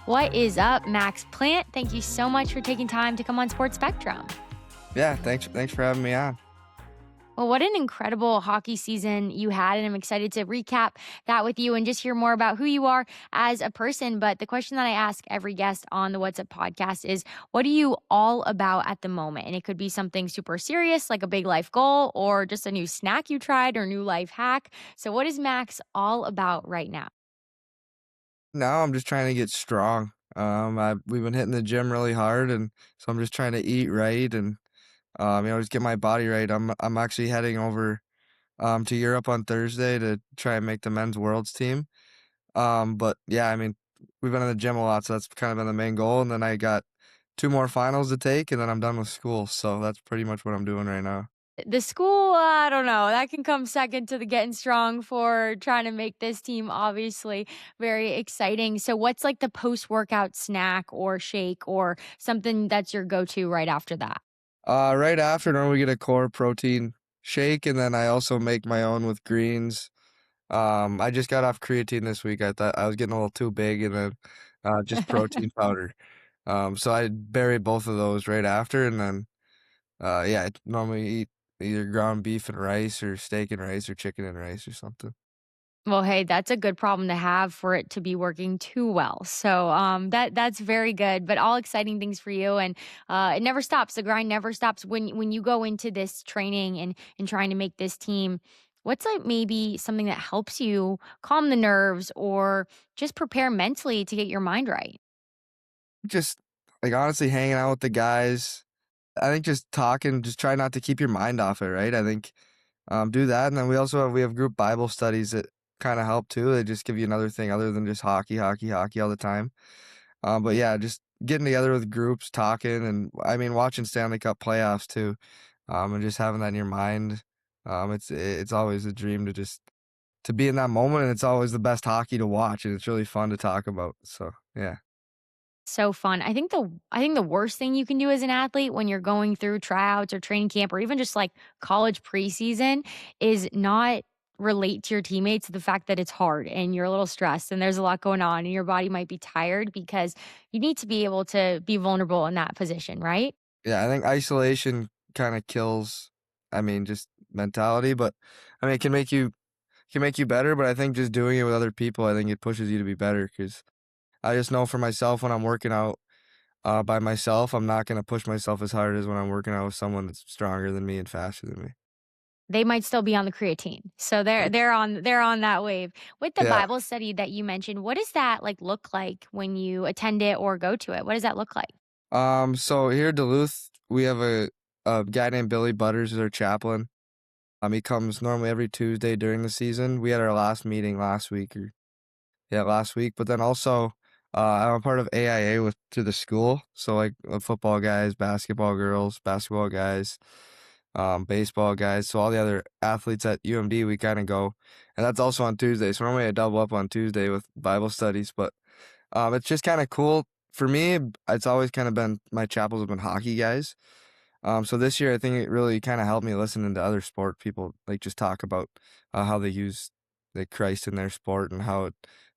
What is up, Max Plant? Thank you so much for taking time to come on Sports Spectrum. Yeah, thanks for having me on. Well, what an incredible hockey season you had, and I'm excited to recap that with you and just hear more about who you are as a person. But the question that I ask every guest on the What's Up podcast is, what are you all about at the moment? And it could be something super serious, like a big life goal, or just a new snack you tried or new life hack. So, what is Max all about right now? Now I'm just trying to get strong. We've been hitting the gym really hard, and so I'm just trying to eat right and just get my body right. I'm actually heading over to Europe on Thursday to try and make the men's worlds team. But yeah, I mean, we've been in the gym a lot, so that's kind of been the main goal. And then I got two more finals to take, and then I'm done with school. So that's pretty much what I'm doing right now. The school, I don't know. That can come second to the getting strong for trying to make this team obviously very exciting. So, what's like the post workout snack or shake or something that's your go to right after that? Right after, normally get a core protein shake, and then I also make my own with greens. I just got off creatine this week. I thought I was getting a little too big, and then just protein powder. So I bury both of those right after, and then yeah, I normally eat either ground beef and rice, or steak and rice, or chicken and rice, or something. Well, hey, that's a good problem to have for it to be working too well. So that's very good, but all exciting things for you, and it never stops. The grind never stops. When you go into this training and trying to make this team, what's like maybe something that helps you calm the nerves or just prepare mentally to get your mind right? Just like honestly, hanging out with the guys. I think just talking, just try not to keep your mind off it, right? I think do that, and then we have group Bible studies that kind of help too. They just give you another thing other than just hockey, hockey, hockey all the time. But yeah, just getting together with groups, talking, and I mean watching Stanley Cup playoffs too, and just having that in your mind. It's always a dream to be in that moment, and it's always the best hockey to watch, and it's really fun to talk about. So yeah. So fun. I think the worst thing you can do as an athlete when you're going through tryouts or training camp or even just like college preseason is not relate to your teammates to the fact that it's hard and you're a little stressed and there's a lot going on and your body might be tired because you need to be able to be vulnerable in that position, right? Yeah, I think isolation kind of kills, I mean, just mentality, but I mean, it can make you better, but I think just doing it with other people, I think it pushes you to be better because I just know for myself when I'm working out by myself, I'm not going to push myself as hard as when I'm working out with someone that's stronger than me and faster than me. They might still be on the creatine. So they're on that wave. With the Yeah. Bible study that you mentioned, what does that like look like when you attend it or go to it? What does that look like? So here in Duluth, we have a guy named Billy Butters as our chaplain. He comes normally every Tuesday during the season. We had our last meeting last week, or yeah, last week. But then also, I'm a part of AIA with to the school. So like football guys, basketball girls, basketball guys, baseball guys. So all the other athletes at UMD, we kind of go, and that's also on Tuesday. So normally I double up on Tuesday with Bible studies. But it's just kind of cool for me. It's always kind of been my chapels have been hockey guys. So this year I think it really kind of helped me listening to other sport people like just talk about how they use like Christ in their sport and how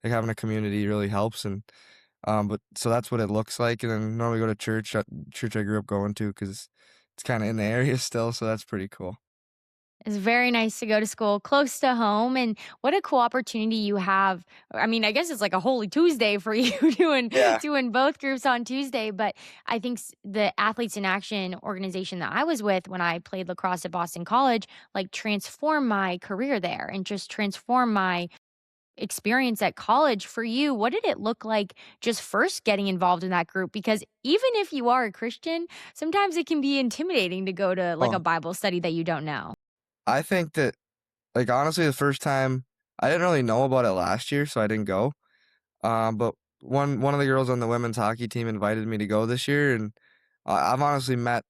like having a community really helps. And but so that's what it looks like. And then normally go to church, church I grew up going to because it's kind of in the area still, so that's pretty cool. It's very nice to go to school close to home, and what a cool opportunity you have. I mean, I guess it's like a Holy Tuesday for you Yeah. doing both groups on Tuesday, but I think the Athletes in Action organization that I was with when I played lacrosse at Boston College, like transformed my career there and just transformed my experience at college. For you, what did it look like just first getting involved in that group? Because even if you are a Christian, sometimes it can be intimidating to go to like a Oh, Bible study that you don't know. I think that like honestly the first time I didn't really know about it last year, so I didn't go. But one of the girls on the women's hockey team invited me to go this year, and I've honestly met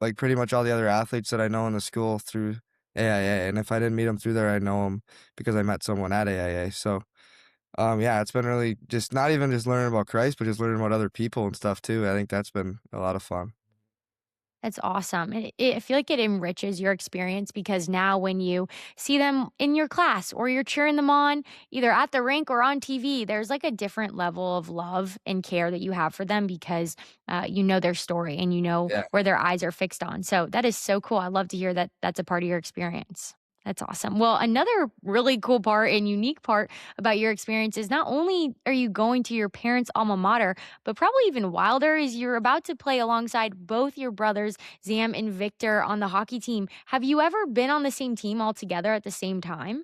like pretty much all the other athletes that I know in the school through AIA, and if I didn't meet them through there, I know them because I met someone at AIA. So, yeah, it's been really just not even just learning about Christ, but just learning about other people and stuff too. I think that's been a lot of fun. That's awesome. I feel like it enriches your experience because now when you see them in your class or you're cheering them on either at the rink or on TV, there's like a different level of love and care that you have for them because you know their story and you know Yeah. where their eyes are fixed on. So that is so cool. I love to hear that that's a part of your experience. That's awesome. Well, another really cool part and unique part about your experience is not only are you going to your parents' alma mater, but probably even wilder is you're about to play alongside both your brothers, Zam and Victor, on the hockey team. Have you ever been on the same team all together at the same time?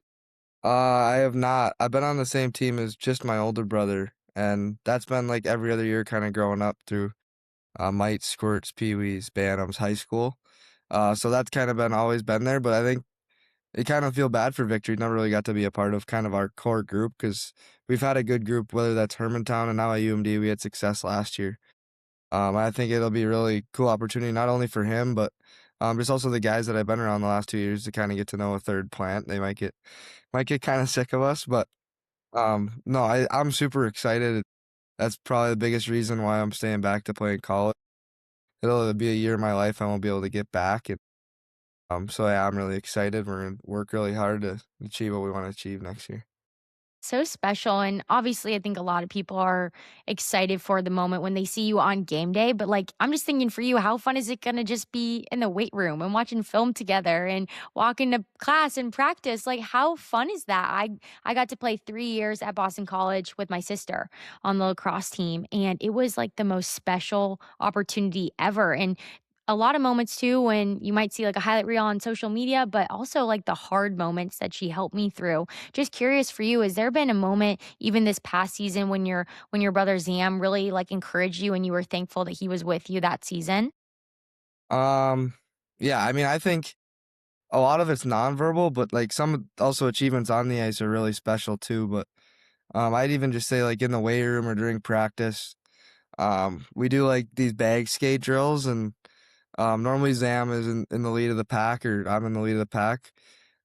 I have not. I've been on the same team as just my older brother, and that's been like every other year kinda growing up through, mites, squirts, peewees, bantams, high school. So that's kinda been always been there, but I think I kind of feel bad for Victor. He never really got to be a part of kind of our core group because 'cause we've had a good group, whether that's Hermantown and now at UMD, we had success last year. I think it'll be a really cool opportunity not only for him, but, just also the guys that I've been around the last 2 years to kinda get to know a 3rd plant. They might get kinda sick of us, but, no, I'm super excited. That's probably the biggest reason why I'm staying back to play in college. It'll be a year of my life I won't be able to get back, and, so yeah, I'm really excited. We're gonna work really hard to achieve what we wanna achieve next year. So special. And obviously, I think a lot of people are excited for the moment when they see you on game day. But like, I'm just thinking for you, how fun is it going to just be in the weight room and watching film together and walking to class and practice? Like, how fun is that? I got to play 3 years at Boston College with my sister on the lacrosse team. And it was like the most special opportunity ever. And a lot of moments too when you might see like a highlight reel on social media, but also like the hard moments that she helped me through. Just curious for you, has there been a moment even this past season when your brother Zam really like encouraged you and you were thankful that he was with you that season? Um, yeah, I mean, I think a lot of it's nonverbal, but, like, some also achievements on the ice are really special too, but, I'd even just say, like, in the weight room or during practice, we do, like, these bag skate drills, and, normally Zam is in the lead of the pack, or I'm in the lead of the pack,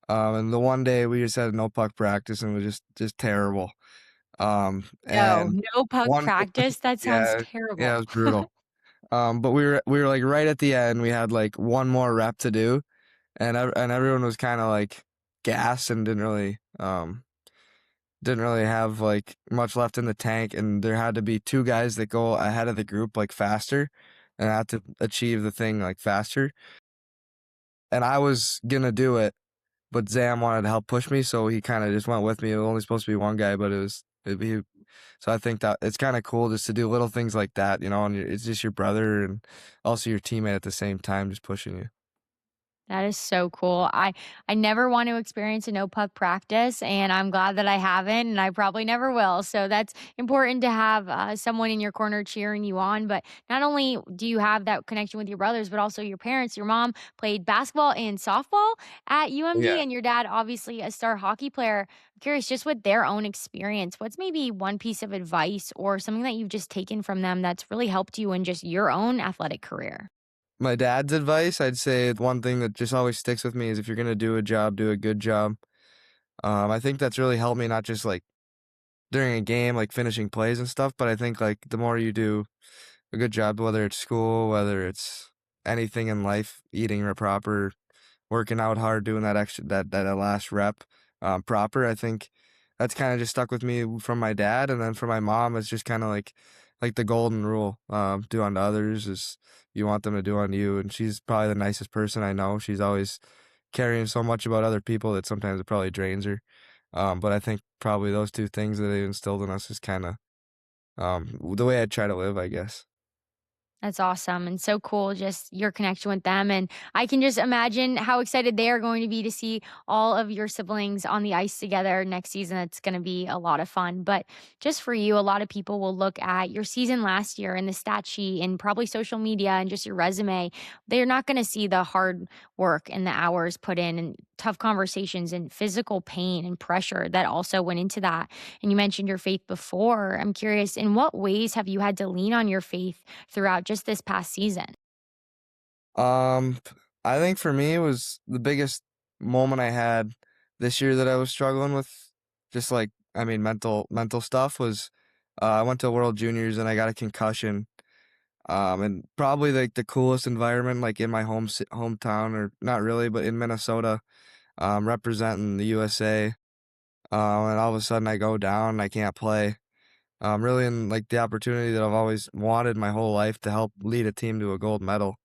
and the one day we just had no puck practice, and it was just terrible, No, and no puck one practice? That sounds yeah, yeah, it terrible. was brutal, but we were, like, right at the end, we had, like, one more rep to do, and everyone was kinda, like, gassed and didn't really have, like, much left in the tank, and there had to be 2 guys that go ahead of the group, like, faster, and had to achieve the thing, like, faster, and I was gonna do it, but Zam wanted to help push me, so he kinda just went with me. It was only supposed to be 1 guy, but it'd be so I think that it's kinda cool just to do little things like that, and it's just your brother and also your teammate at the same time just pushing you. That is so cool. I never want to experience a no puck practice, and I'm glad that I haven't, and I probably never will. So that's important to have someone in your corner cheering you on. But not only do you have that connection with your brothers, but also your parents. Your mom played basketball and softball at UMD, Yeah. and your dad, obviously, a star hockey player. I'm curious, just with their own experience, what's maybe one piece of advice or something that you've just taken from them that's really helped you in just your own athletic career? My dad's advice, I'd say one thing that just always sticks with me is if you're gonna do a job, do a good job. I think that's really helped me not just, like, during a game, like, finishing plays and stuff, but I think, like, the more you do a good job, whether it's school, whether it's anything in life, eating proper, working out hard, doing that extra that last rep, proper, I think that's kinda just stuck with me from my dad, and then for my mom, it's just kinda like the golden rule, do unto others as you want them to do unto you, and she's probably the nicest person I know. She's always caring so much about other people that sometimes it probably drains her, but I think probably those 2 things that they instilled in us is kinda, the way I try to live, I guess. That's awesome and so cool, just your connection with them. And I can just imagine how excited they are going to be to see all of your siblings on the ice together next season. It's going to be a lot of fun. But just for you, a lot of people will look at your season last year and the stat sheet and probably social media and just your resume. They're not going to see the hard work and the hours put in and tough conversations and physical pain and pressure that also went into that. And you mentioned your faith before. I'm curious, in what ways have you had to lean on your faith throughout just this past season? I think for me, it was the biggest moment I had this year that I was struggling with, just like, I mean, mental stuff was, I went to World Juniors and I got a concussion. And probably, like, the coolest environment, like, in my hometown or not really, but in Minnesota, representing the USA, and all of a sudden I go down and I can't play. Really in, like, the opportunity that I've always wanted my whole life to help lead a team to a gold medal.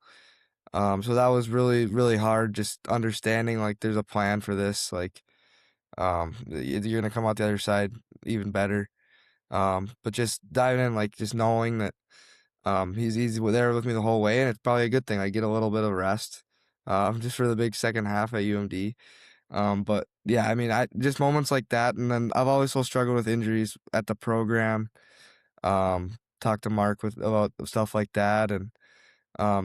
So that was really, really hard just understanding, like, there's a plan for this, like, you're gonna come out the other side even better. But just diving in, like, just knowing that, he's there with me the whole way, and it's probably a good thing. I get a little bit of rest, just for the big second half at UMD. But yeah, I mean, I just moments like that, and then I've always so struggled with injuries at the program. Talked to Mark with about stuff like that, and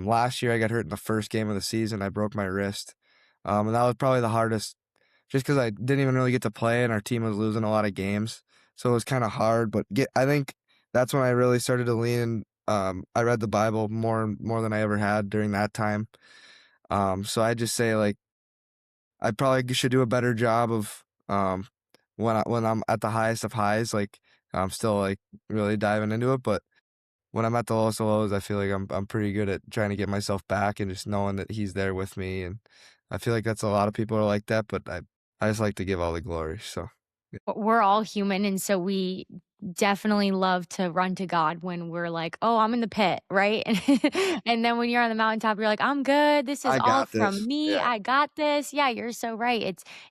last year I got hurt in the first game of the season. I broke my wrist, and that was probably the hardest, just because I didn't even really get to play, and our team was losing a lot of games, so it was kind of hard. But I think that's when I really started to lean. I read the Bible more than I ever had during that time. So I just say like I probably should do a better job of when I'm at the highest of highs, like I'm still like really diving into it, but when I'm at the lowest of lows, I feel like I'm pretty good at trying to get myself back and just knowing that he's there with me, and I feel like that's a lot of people are like that, but I just like to give all the glory, so yeah. We're all human, and so we definitely love to run to God when we're like, "Oh, I'm in the pit," right? And then when you're on the mountaintop, you're like, "I'm good. This is I all got from this. me. Yeah. I got this." Yeah, you're so right.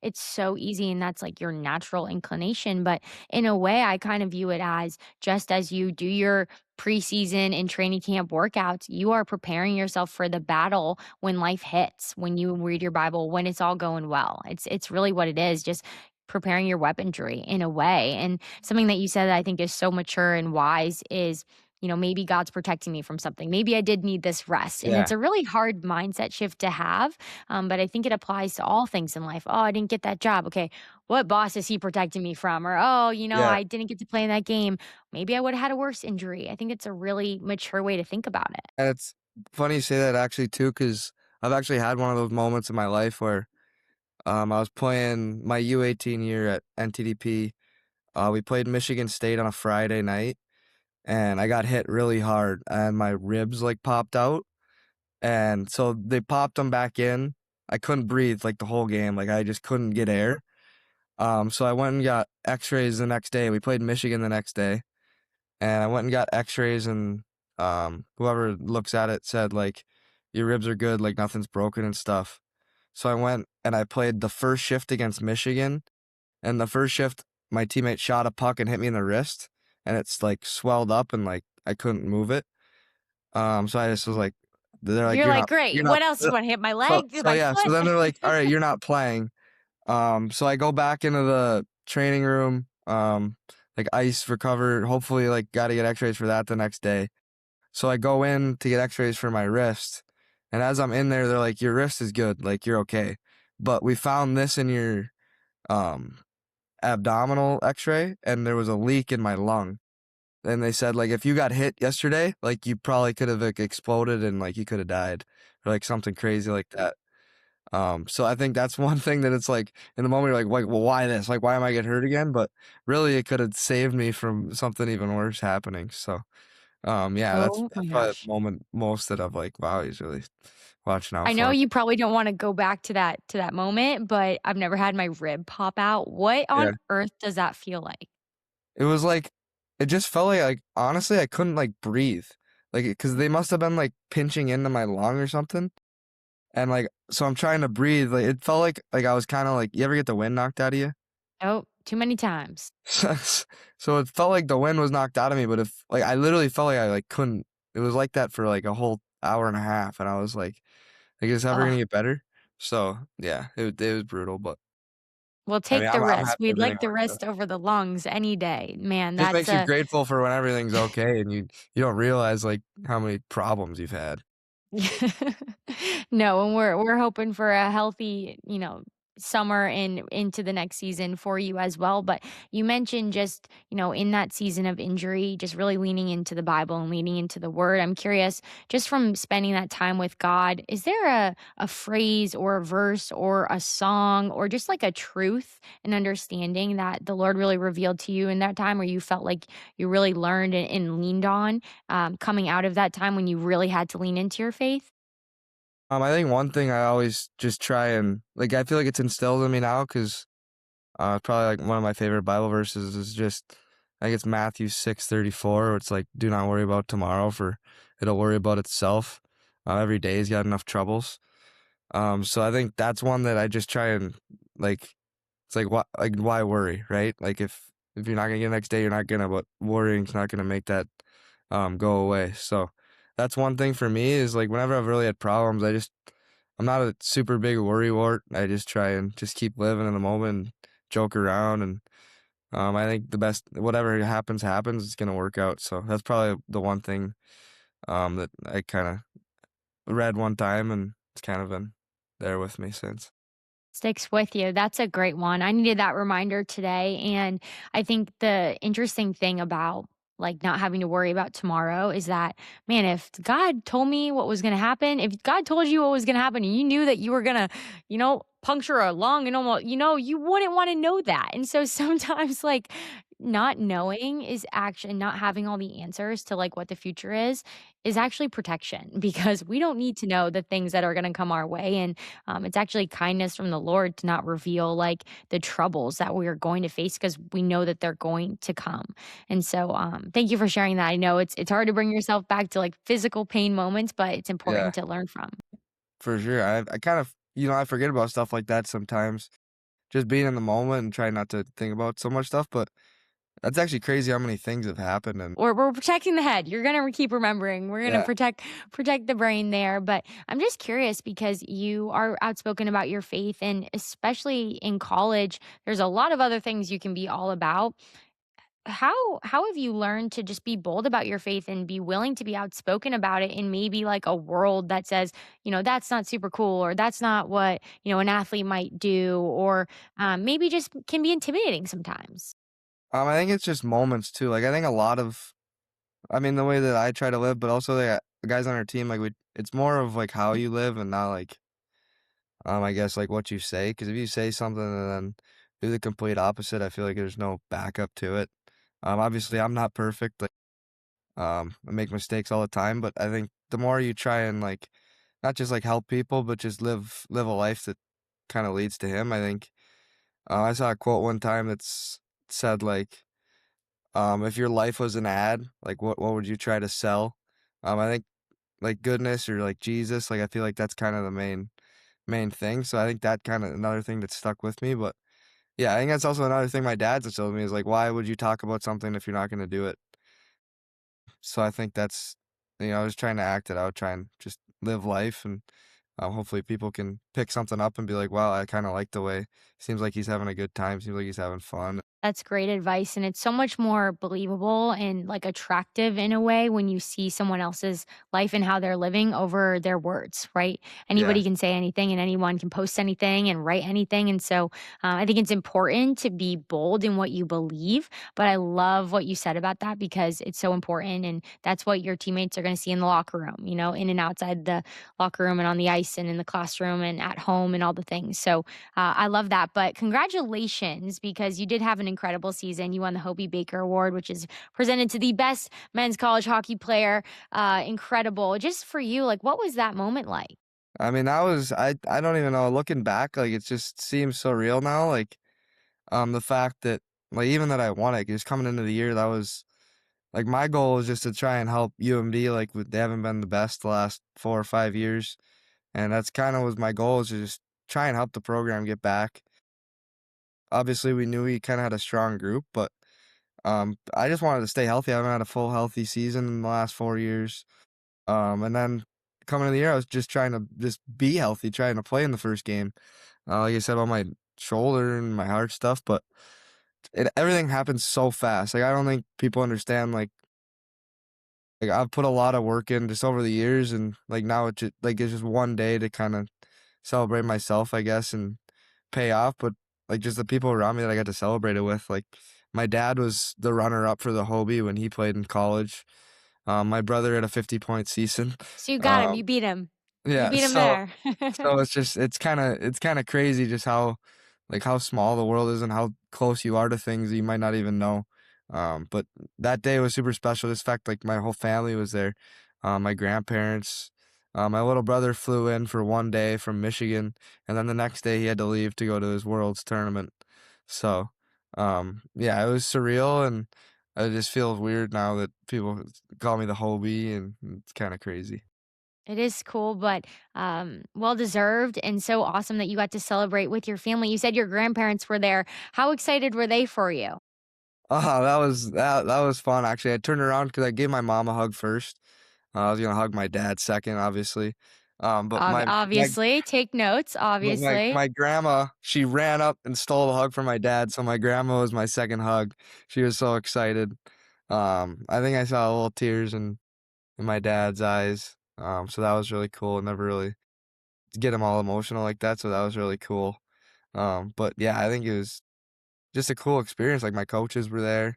It's so easy, and that's like your natural inclination. But in a way, I kind of view it as just as you do your preseason and training camp workouts, you are preparing yourself for the battle when life hits, when you read your Bible, when it's all going well. It's really what it is. Just preparing your weaponry in a way. And something that you said that I think is so mature and wise is, maybe God's protecting me from something. Maybe I did need this rest. And it's Yeah, a really hard mindset shift to have. But I think it applies to all things in life. Oh, I didn't get that job. Okay. What boss is he protecting me from? Or, oh, yeah, I didn't get to play in that game. Maybe I would have had a worse injury. I think it's a really mature way to think about it. and it's funny you say that actually too, because 'cause I've actually had one of those moments in my life where, I was playing my U18 year at NTDP. We played Michigan State on a Friday night, and I got hit really hard, and my ribs, like, popped out, and so they popped them back in. I couldn't breathe, like, the whole game, like, I just couldn't get air. So I went and got X-rays the next day. We played Michigan the next day, and I went and got X-rays, and, whoever looks at it said, like, "Your ribs are good, like, nothing's broken and stuff." So I went and I played the first shift against Michigan, and the first shift, my teammate shot a puck and hit me in the wrist, and it's, like, swelled up and, like, I couldn't move it. So I just was like they're like, You're like, great. you're not" What else? You want to hit my so leg, so my yeah, foot? so then they're like, "Alright, you're not playing." So I go back into the training room, like, ice recovered, hopefully, like, gotta get X-rays for that the next day. So I go in to get X-rays for my wrist, and as I'm in there, they're like, "Your wrist is good, like, you're okay, but we found this in your, um, abdominal X-ray, and there was a leak in my lung." And they said, like, "If you got hit yesterday, like, you probably could have, like, exploded and, like, you coulda died," or, like, something crazy like that. So I think that's one thing that it's like, in the moment, you're like, "Well, why this? Like, why am I get hurt again?" But really, it could have saved me from something even worse happening. So, yeah, Oh that's my probably the gosh. moment most that I've like, wow, he's really watching out I know for me. you probably don't wanna go back to that moment, but I've never had my rib pop out. What Yeah. on earth does that feel like? It was like it just felt like, honestly, I couldn't, like, breathe. Like, because they must have been, like, pinching into my lung or something, and, like, so I'm trying to breathe, like, it felt like I was kinda like, you ever get the wind knocked out of you? Oh, too many times. So it felt like the wind was knocked out of me, but if like, I literally felt like I, like, couldn't it was like that for, like, a whole hour and a half, and I was like, "Is this ever Ugh. gonna get better?" So, yeah, it was brutal, but, We'll I mean, take the I'm wrist. happy We'd everything like the worked out. wrist over the lungs any day. Man, Just that's makes you a grateful for when everything's okay and you don't realize, like, how many problems you've had. No, and we're hoping for a healthy, summer and into the next season for you as well. But you mentioned just, in that season of injury, just really leaning into the Bible and leaning into the word. I'm curious, just from spending that time with God, is there a phrase or a verse or a song or just like a truth and understanding that the Lord really revealed to you in that time, where you felt like you really learned and leaned on, coming out of that time when you really had to lean into your faith? I think one thing I always just try and like, I feel like it's instilled in me now because probably like one of my favorite Bible verses is just, I think it's Matthew 6:34, where it's like, "Do not worry about tomorrow, for it'll worry about itself. Every day's got enough troubles." So I think that's one that I just try and like. It's like why worry, right? Like if you're not gonna get the next day, you're not gonna. But worrying's not gonna make that go away. So that's one thing for me is like whenever I've really had problems, I'm not a super big worry wart. I just try and just keep living in the moment, and joke around, and I think the best whatever happens happens. It's gonna work out. So that's probably the one thing that I kind of read one time, and it's kind of been there with me since. Sticks with you. That's a great one. I needed that reminder today. And I think the interesting thing about like not having to worry about tomorrow is that, man, if God told me what was going to happen, if God told you what was going to happen and you knew that you were going to, puncture a lung and almost, you wouldn't want to know that. And so sometimes like not knowing is actually not having all the answers to like what the future is actually protection because we don't need to know the things that are going to come our way. And it's actually kindness from the Lord to not reveal like the troubles that we are going to face because we know that they're going to come. And so, thank you for sharing that. I know it's hard to bring yourself back to like physical pain moments, but it's Yeah, important to learn from. for sure. I kind of I forget about stuff like that sometimes. Just being in the moment and trying not to think about so much stuff, but that's actually crazy how many things have happened. And Or we're protecting the head. You're gonna keep remembering. We're gonna yeah, protect the brain there. But I'm just curious because you are outspoken about your faith, and especially in college, there's a lot of other things you can be all about. How have you learned to just be bold about your faith and be willing to be outspoken about it in maybe like a world that says, that's not super cool, or that's not what, an athlete might do, or maybe just can be intimidating sometimes? I think it's just moments too. Like I think a lot of, I mean, the way that I try to live, but also the guys on our team, like it's more of like how you live and not like, I guess like what you say. Because if you say something and then do the complete opposite, I feel like there's no backup to it. Obviously I'm not perfect. Like, I make mistakes all the time, but I think the more you try and like, not just like help people, but just live a life that kind of leads to him. I think I saw a quote one time that's said like, if your life was an ad, like what would you try to sell? I think like goodness or like Jesus, like I feel like that's kind of the main thing. So I think that kind of another thing that stuck with me. But yeah, I think that's also another thing my dad's instilled in me is like, why would you talk about something if you're not going to do it? So I think that's, I was trying to act it out, try and just live life, and hopefully people can pick something up and be like, wow, I kind of like the way. Seems like he's having a good time. Seems like he's having fun. That's great advice, and it's so much more believable and, like, attractive in a way when you see someone else's life and how they're living over their words, right? Yeah. Anybody can say anything, and anyone can post anything and write anything, and so, I think it's important to be bold in what you believe, but I love what you said about that because it's so important, and that's what your teammates are gonna see in the locker room, in and outside the locker room and on the ice and in the classroom and at home and all the things, so, I love that, but congratulations because you did have an incredible season. You won the Hobey Baker Award, which is presented to the best men's college hockey player. Incredible. Just for you, like, what was that moment like? I mean, that was I don't even know. Looking back, like it just seems so real now. Like the fact that like even that I won it, just coming into the year, that was like my goal was just to try and help UMD. Like they haven't been the best the last 4 or 5 years, and that's kind of was my goal is to just try and help the program get back. Obviously, we knew we kind of had a strong group, but I just wanted to stay healthy. I haven't had a full healthy season in the last 4 years. And then coming into the year, I was just trying to just be healthy, trying to play in the first game. Like I said, about my shoulder and my heart stuff, but everything happens so fast. Like I don't think people understand. Like I've put a lot of work in just over the years, and like now it's just one day to kind of celebrate myself, I guess, and pay off, but, like, just the people around me that I got to celebrate it with, like, my dad was the runner-up for the Hobey when he played in college. My brother had a 50-point season. So you got him, Um, you beat him. You yeah, beat him there. so it's kinda crazy just how like, how small the world is and how close you are to things that you might not even know. But that day was super special. This fact, like, my whole family was there. My grandparents, my little brother flew in for 1 day from Michigan, and then the next day he had to leave to go to his world's tournament. So, yeah, it was surreal, and it just feels weird now that people call me the Hobie, and it's kinda crazy. It is cool, but, well deserved and so awesome that you got to celebrate with your family. You said your grandparents were there. How excited were they for you? Oh, that was fun, actually. I turned around because I gave my mom a hug first. I was gonna hug my dad second, obviously. But my Obviously, take notes, but my obviously. my grandma, she ran up and stole the hug from my dad, so my grandma was my second hug. She was so excited. I think I saw little tears in my dad's eyes. So that was really cool. Never really get him all emotional like that, so that was really cool. But yeah, I think it was just a cool experience. Like, my coaches were there,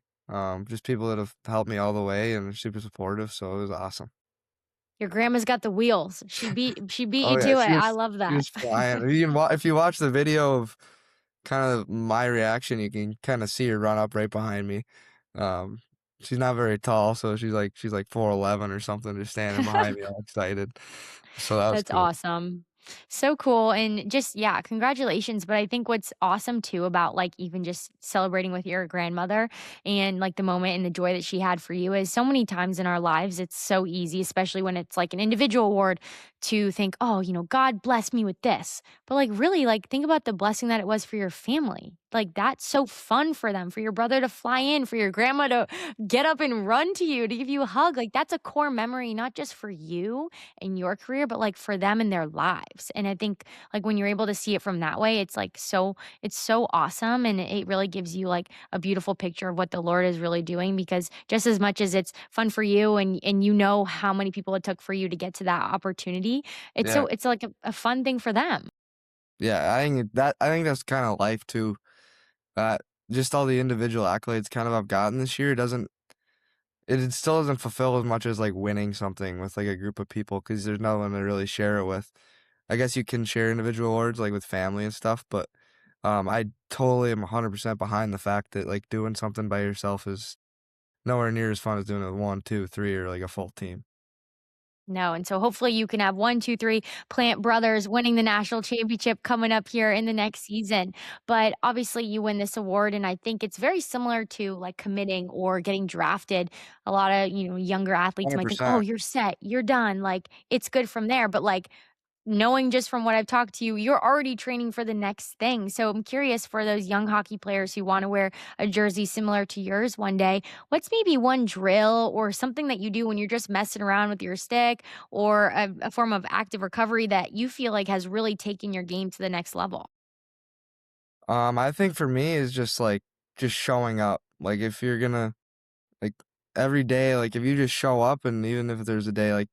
just people that have helped me all the way and are super supportive, so it was awesome. Your grandma's got the wheels. She beat Oh, you yeah, to it. I love she that. was flying. If you watch the video of kind of my reaction, you can kinda see her run up right behind me. Um, she's not very tall, so she's like 4'11" or something, just standing behind me all excited. So that was That's cool. awesome. So cool. And just, yeah, congratulations. But I think what's awesome too about like even just celebrating with your grandmother and like the moment and the joy that she had for you is so many times in our lives, it's so easy, especially when it's like an individual award to think, oh, God blessed me with this. But like, really, like, think about the blessing that it was for your family. Like, that's so fun for them, for your brother to fly in, for your grandma to get up and run to you, to give you a hug. Like, that's a core memory, not just for you in your career, but like for them in their lives. And I think like when you're able to see it from that way, it's so awesome. And it really gives you like a beautiful picture of what the Lord is really doing because just as much as it's fun for you and you know how many people it took for you to get to that opportunity, Yeah. it's like a fun thing for them. Yeah, I think that's kinda life too. Uh, just all the individual accolades kind of I've gotten this year it still doesn't fulfill as much as, like, winning something with, like, a group of people because there's no one to really share it with. I guess you can share individual awards, like, with family and stuff, but, I totally am 100% behind the fact that, like, doing something by yourself is nowhere near as fun as doing it with 1, 2, 3, or, like, a full team. No, and so hopefully you can have 1, 2, 3 Plant brothers winning the national championship coming up here in the next season. But obviously you win this award and I think it's very similar to like committing or getting drafted. A lot of, younger athletes might think, "Oh, 100%. you're set. You're done." Like it's good from there, but like knowing just from what I've talked to you, you're already training for the next thing. So I'm curious for those young hockey players who want to wear a jersey similar to yours one day, what's maybe one drill or something that you do when you're just messing around with your stick or a form of active recovery that you feel like has really taken your game to the next level? I think for me is just, like, just showing up. Like, if you're gonna like, every day, like, if you just show up and even if there's a day, like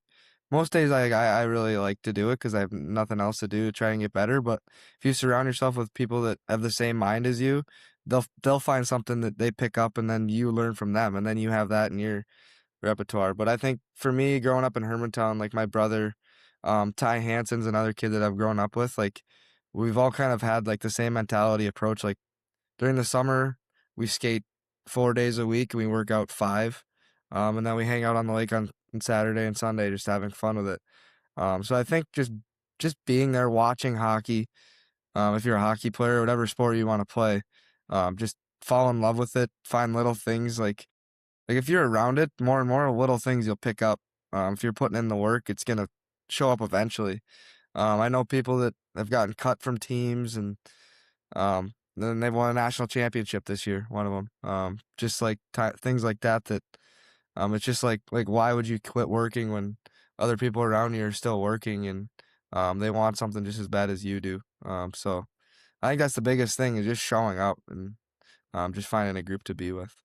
most days, I really like to do it because I have nothing else to do to try and get better, but if you surround yourself with people that have the same mind as you, they'll find something that they pick up, and then you learn from them, and then you have that in your repertoire. But I think for me, growing up in Hermantown, like, my brother, Ty Hansen's another kid that I've grown up with, like, we've all kind of had, like, the same mentality approach, like, during the summer, we skate 4 days a week, and we work out 5, and then we hang out on the lake on Saturday and Sunday just having fun with it. So I think just being there watching hockey, if you're a hockey player, whatever sport you wanna play, just fall in love with it, find little things, like, if you're around it, more and more little things you'll pick up. If you're putting in the work, it's gonna show up eventually. I know people that have gotten cut from teams and then they won a national championship this year, one of them. Just like things like that. It's just like why would you quit working when other people around you are still working and they want something just as bad as you do. So I think that's the biggest thing is just showing up and just finding a group to be with.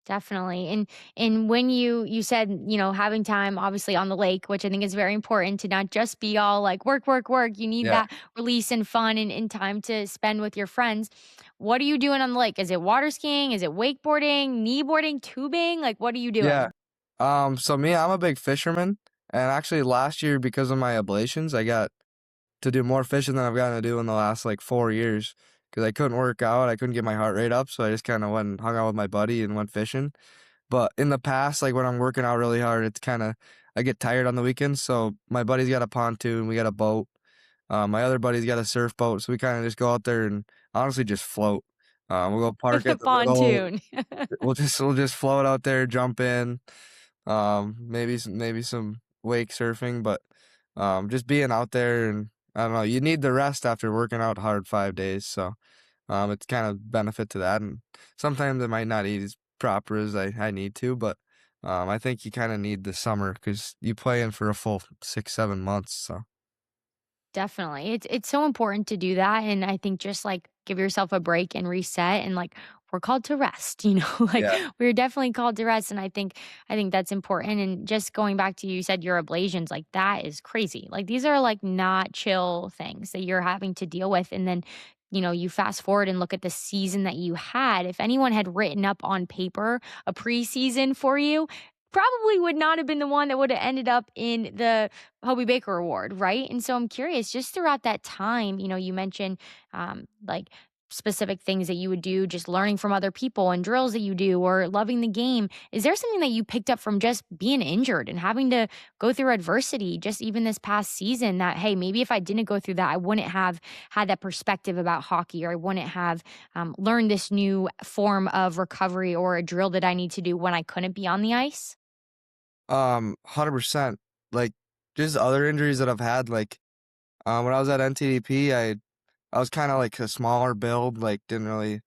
Definitely. And when you said, having time obviously on the lake, which I think is very important to not just be all like work, work, work. You need Yeah. that release and fun and time to spend with your friends. What are you doing on the lake? Is it water skiing? Is it wakeboarding, kneeboarding, tubing? Like what are you Yeah. doing? So me, I'm a big fisherman, and actually last year because of my ablations, I got to do more fishing than I've gotten to do in the last like 4 years because I couldn't work out. I couldn't get my heart rate up, so I just kind of went and hung out with my buddy and went fishing. But in the past, like when I'm working out really hard, it's kind of I get tired on the weekends. So my buddy's got a pontoon, we got a boat. My other buddy's got a surf boat, so we kind of just go out there and honestly just float. We'll go park The at the middle. pontoon. We'll just float out there, jump in. Maybe some wake surfing, but just being out there and I don't know. You need the rest after working out hard 5 days, so it's kind of benefit to that. And sometimes I might not eat as proper as I need to, but I think you kind of need the summer because you play in for a full 6 7 months. So Definitely. It's so important to do that, and I think just, like, give yourself a break and reset and, like, we're called to rest, like, yeah, we're definitely called to rest, and I think that's important, and just going back to you said your ablations, like, that is crazy. Like, these are, like, not chill things that you're having to deal with, and then, you fast forward and look at the season that you had. If anyone had written up on paper a preseason for you, probably would not have been the one that would have ended up in the Hobey Baker Award, right? And so I'm curious, just throughout that time, you mentioned like specific things that you would do, just learning from other people and drills that you do or loving the game. Is there something that you picked up from just being injured and having to go through adversity, just even this past season, that, hey, maybe if I didn't go through that, I wouldn't have had that perspective about hockey, or I wouldn't have learned this new form of recovery or a drill that I need to do when I couldn't be on the ice? 100%. Like just other injuries that I've had, like when I was at NTDP, I was kind of like a smaller build, like didn't really.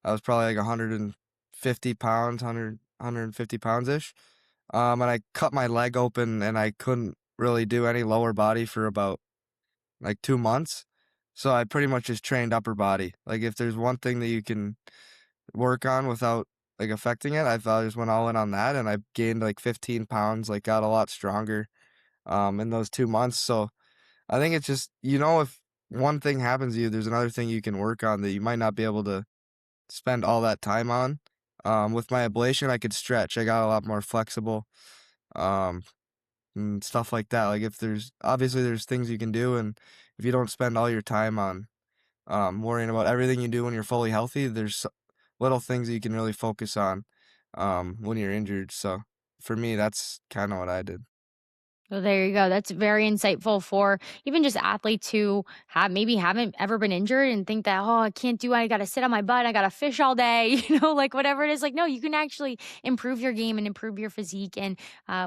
I was probably like 150 pounds, 150 pounds ish. And I cut my leg open and I couldn't really do any lower body for about like 2 months. So I pretty much just trained upper body. Like if there's one thing that you can work on without like affecting it, I thought I just went all in on that and I gained like 15 pounds, like got a lot stronger in those 2 months. So I think it's just, if one thing happens to you, there's another thing you can work on that you might not be able to spend all that time on. With my ablation, I could stretch. I got a lot more flexible, um, and stuff like that. Like if there's things you can do, and if you don't spend all your time on worrying about everything you do when you're fully healthy, there's little things that you can really focus on when you're injured. So for me, that's kind of what I did. Well, there you go. That's very insightful for even just athletes who maybe haven't ever been injured and think that, oh, I can't do it. I got to sit on my butt. I got to fish all day, like whatever it is. Like, no, you can actually improve your game and improve your physique and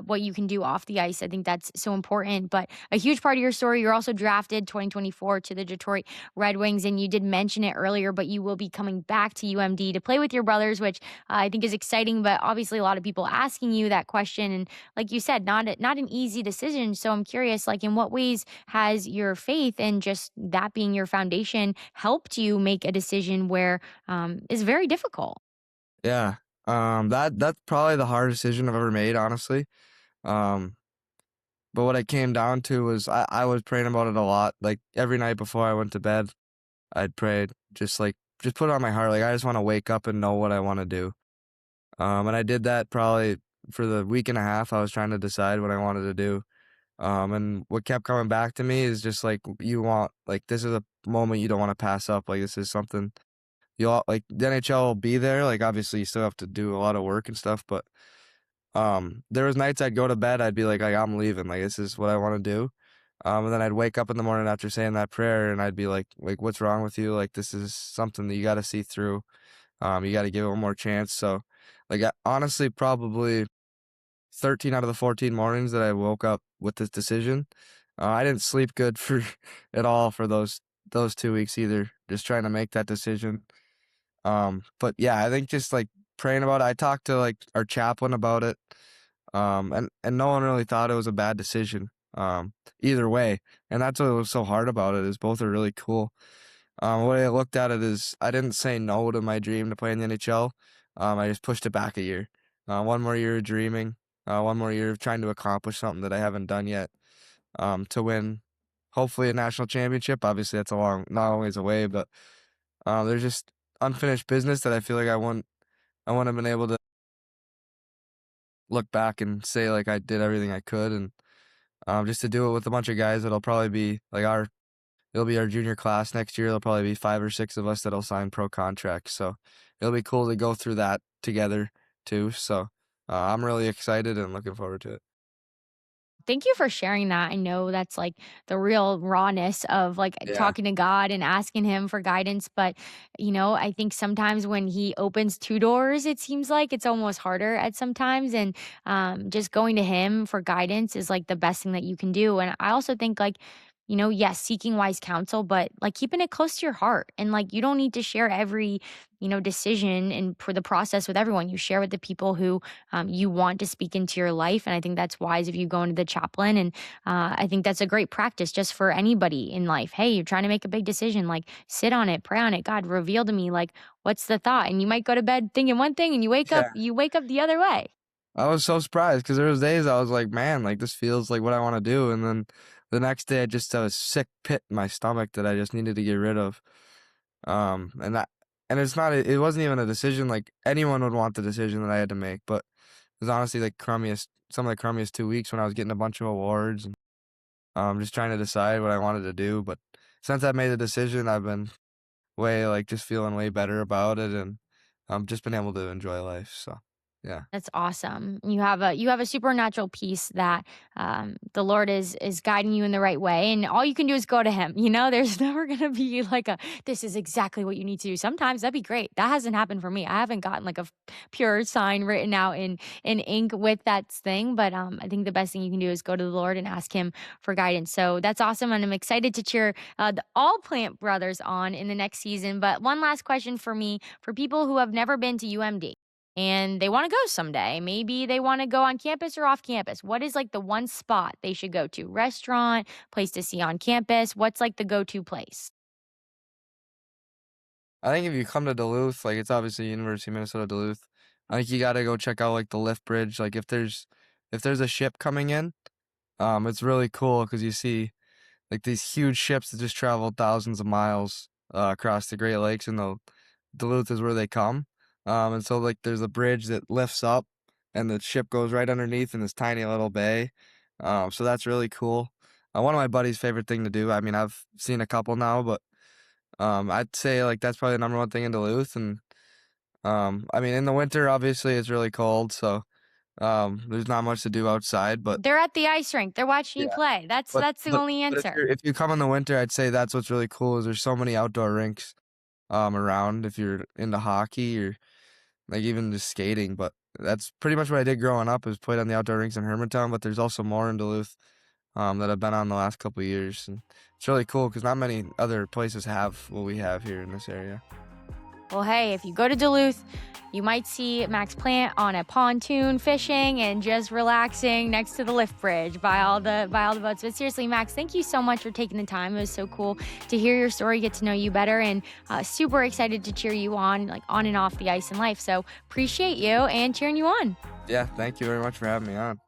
what you can do off the ice. I think that's so important. But a huge part of your story, you're also drafted 2024 to the Detroit Red Wings. And you did mention it earlier, but you will be coming back to UMD to play with your brothers, which I think is exciting. But obviously, a lot of people asking you that question. And like you said, not an easy decision. So I'm curious, like, in what ways has your faith and just that being your foundation helped you make a decision where is very difficult? Yeah. That's probably the hardest decision I've ever made, honestly. Um, but what it came down to was I was praying about it a lot. Like every night before I went to bed, I'd pray just put it on my heart. Like I just want to wake up and know what I want to do. And I did that probably for the week and a half. I was trying to decide what I wanted to do. And what kept coming back to me is just like this is a moment you don't want to pass up. Like this is something like the NHL will be there. Like obviously you still have to do a lot of work and stuff, but there was nights I'd go to bed, I'd be like I'm leaving. Like this is what I want to do. And then I'd wake up in the morning after saying that prayer and I'd be like what's wrong with you? Like this is something that you got to see through. You got to give it one more chance. So like honestly probably 13 out of the 14 mornings that I woke up with this decision. I didn't sleep good for at all for those 2 weeks either. Just trying to make that decision. But yeah, I think just like praying about it. I talked to like our chaplain about it. And no one really thought it was a bad decision. Either way, and that's what was so hard about it is both are really cool. The way I looked at it is I didn't say no to my dream to play in the NHL. I just pushed it back a year. One more year of dreaming, one more year of trying to accomplish something that I haven't done yet, to win hopefully a national championship. Obviously, that's a not always away, but there's just unfinished business that I feel like I wouldn't have been able to look back and say like I did everything I could, and just to do it with a bunch of guys that'll probably be like it'll be our junior class next year. There'll probably be 5 or 6 of us that'll sign pro contracts. So it'll be cool to go through that together too. So I'm really excited and looking forward to it. Thank you for sharing that. I know that's like the real rawness of like Yeah. talking to God and asking Him for guidance. But, I think sometimes when He opens 2 doors, it seems like it's almost harder at sometimes. And just going to Him for guidance is like the best thing that you can do. And I also think, like, yes, seeking wise counsel, but like keeping it close to your heart. And like, you don't need to share every, decision and for the process with everyone. You share with the people who you want to speak into your life. And I think that's wise if you go into the chaplain. And I think that's a great practice just for anybody in life. Hey, you're trying to make a big decision, like sit on it, pray on it. God, reveal to me, like, what's the thought? And you might go to bed thinking one thing and Yeah. you wake up the other way. I was so surprised because there was days I was like, man, like this feels like what I want to do. And then the next day I just had a sick pit in my stomach that I just needed to get rid of. And that, and it's not, it wasn't even a decision like anyone would want the decision that I had to make, but it was honestly like some of the crummiest 2 weeks when I was getting a bunch of awards and just trying to decide what I wanted to do. But since I made the decision, I've been way like just feeling way better about it, and just been able to enjoy life. So yeah, That's awesome. You have a supernatural peace that the Lord is guiding you in the right way, and all you can do is go to Him. There's never gonna be like a this is exactly what you need to do. Sometimes that'd be great. That hasn't happened for me. I haven't gotten like a pure sign written out in ink with that thing. But I think the best thing you can do is go to the Lord and ask Him for guidance. So that's awesome, and I'm excited to cheer the all Plant brothers on in the next season. But one last question for me, for people who have never been to UMD and they want to go someday. Maybe they want to go on campus or off campus. What is like the one spot they should go to? Restaurant, place to see on campus? What's like the go-to place? I think if you come to Duluth, like it's obviously University of Minnesota Duluth. I think you got to go check out like the lift bridge. Like if there's a ship coming in, it's really cool because you see like these huge ships that just travel thousands of miles across the Great Lakes, and the Duluth is where they come. And so like there's a bridge that lifts up, and the ship goes right underneath in this tiny little bay. So that's really cool. One of my buddy's favorite thing to do. I mean, I've seen a couple now, but I'd say like that's probably the number one thing in Duluth. And I mean, in the winter, obviously it's really cold, so there's not much to do outside. But They're at the ice rink. They're watching you yeah. play. That's the only But answer. if you come in the winter, I'd say that's what's really cool is there's so many outdoor rinks around if you're into hockey or like even just skating. But that's pretty much what I did growing up is played on the outdoor rinks in Hermantown, but there's also more in Duluth that I've been on the last couple of years. And it's really cool because not many other places have what we have here in this area. Well, hey, if you go to Duluth, you might see Max Plant on a pontoon fishing and just relaxing next to the lift bridge by all the boats. But seriously, Max, thank you so much for taking the time. It was so cool to hear your story, get to know you better, and super excited to cheer you on, like on and off the ice in life. So appreciate you and cheering you on. Yeah, thank you very much for having me on.